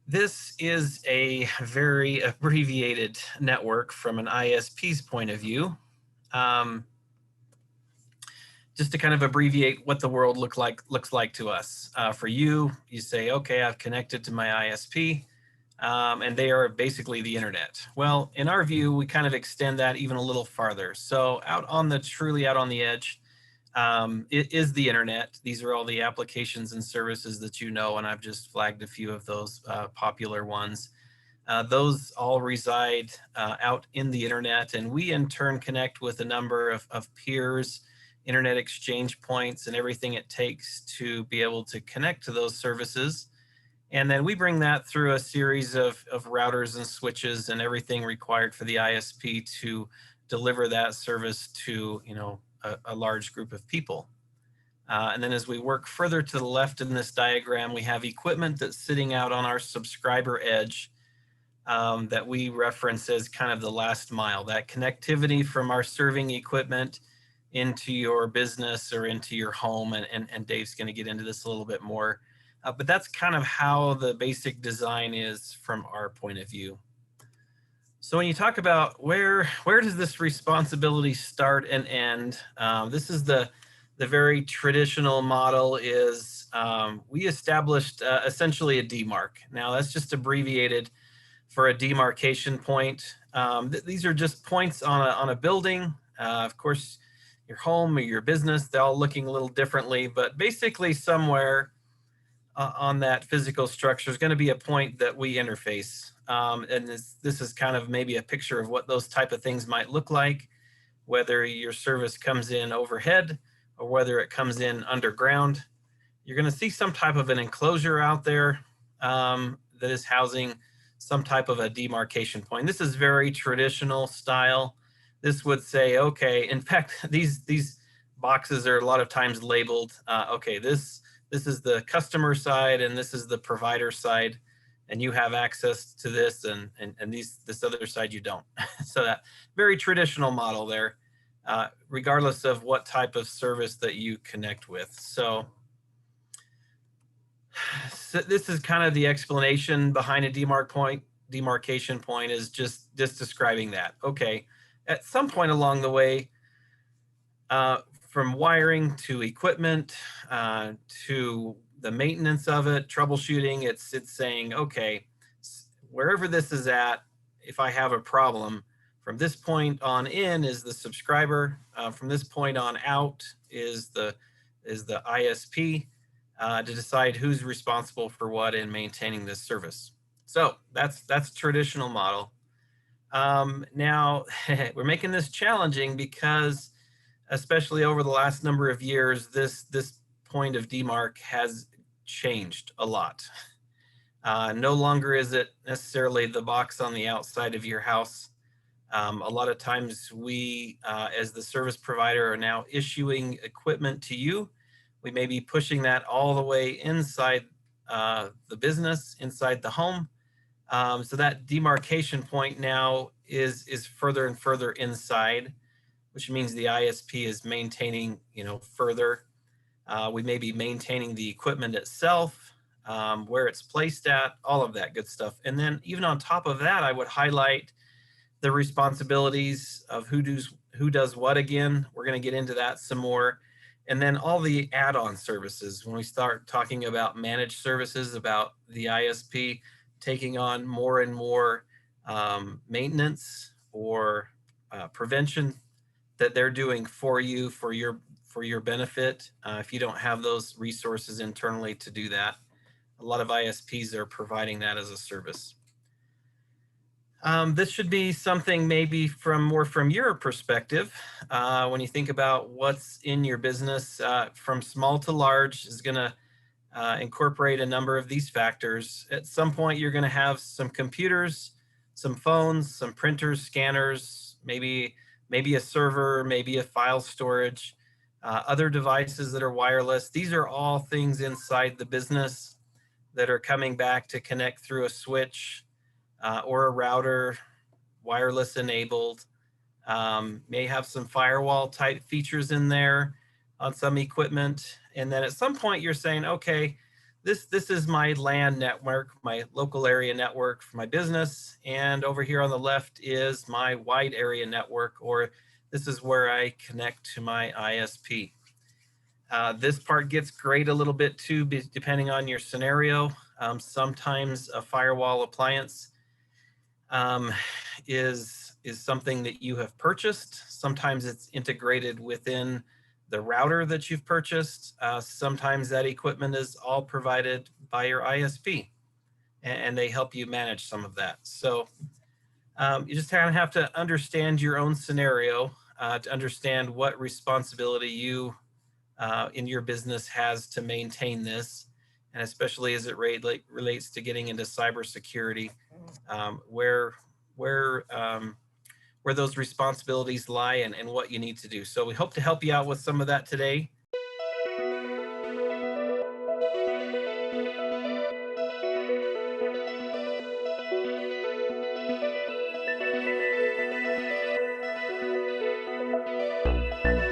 This is a very abbreviated network from an ISP's point of view. Um, just to kind of abbreviate what the world looks like to us. For you, you say, okay, I've connected to my ISP, and they are basically the internet. Well, in our view, we kind of extend that even a little farther. So truly out on the edge, it is the internet. These are all the applications and services that you know, and I've just flagged a few of those popular ones. Those all reside out in the internet, and we in turn connect with a number of peers, internet exchange points, and everything it takes to be able to connect to those services. And then we bring that through a series of routers and switches and everything required for the ISP to deliver that service to, a large group of people. And then as we work further to the left in this diagram, we have equipment that's sitting out on our subscriber edge that we reference as kind of the last mile, that connectivity from our serving equipment into your business or into your home. And Dave's going to get into this a little bit more. But that's kind of how the basic design is from our point of view. So when you talk about where does this responsibility start and end, this is the very traditional model is we established essentially a demarc. Now that's just abbreviated for a demarcation point. These are just points on a building. Of course, your home or your business, they're all looking a little differently, but basically somewhere on that physical structure is going to be a point that we interface. And this is kind of maybe a picture of what those type of things might look like, whether your service comes in overhead or whether it comes in underground. You're going to see some type of an enclosure out there that is housing some type of a demarcation point. This is very traditional style. This would say, okay, in fact, these boxes are a lot of times labeled, okay, this is the customer side and this is the provider side, and you have access to this and this other side you don't. So that very traditional model there, regardless of what type of service that you connect with. So this is kind of the explanation behind a demarcation point is just describing that. Okay, at some point along the way, from wiring to equipment to the maintenance of it, troubleshooting, it's saying, okay, wherever this is at, if I have a problem, from this point on in is the subscriber, from this point on out is the ISP, to decide who's responsible for what in maintaining this service. So that's traditional model. Now we're making this challenging because, especially over the last number of years, this point of demarc has changed a lot. No longer is it necessarily the box on the outside of your house. A lot of times we, as the service provider, are now issuing equipment to you. We may be pushing that all the way inside the business, inside the home. So that demarcation point now is further and further inside, which means the ISP is maintaining, further. We may be maintaining the equipment itself, where it's placed at, all of that good stuff. And then even on top of that, I would highlight the responsibilities of who does what again. We're going to get into that some more. And then all the add-on services. When we start talking about managed services, about the ISP taking on more and more maintenance or prevention that they're doing for you, for your benefit. If you don't have those resources internally to do that, a lot of ISPs are providing that as a service. This should be something maybe from your perspective. When you think about what's in your business, from small to large is going to incorporate a number of these factors. At some point, you're going to have some computers, some phones, some printers, scanners, maybe a server, maybe a file storage, other devices that are wireless. These are all things inside the business that are coming back to connect through a switch or a router, wireless enabled. May have some firewall type features in there on some equipment. And then at some point you're saying, okay, this is my LAN network, my local area network for my business. And over here on the left is my wide area network, or this is where I connect to my ISP. This part gets great a little bit too, depending on your scenario. Sometimes a firewall appliance is something that you have purchased. Sometimes it's integrated within the router that you've purchased. Sometimes that equipment is all provided by your ISP, and they help you manage some of that. So you just kind of have to understand your own scenario to understand what responsibility you in your business has to maintain this, and especially as it relates to getting into cybersecurity, where where those responsibilities lie and what you need to do. So we hope to help you out with some of that today.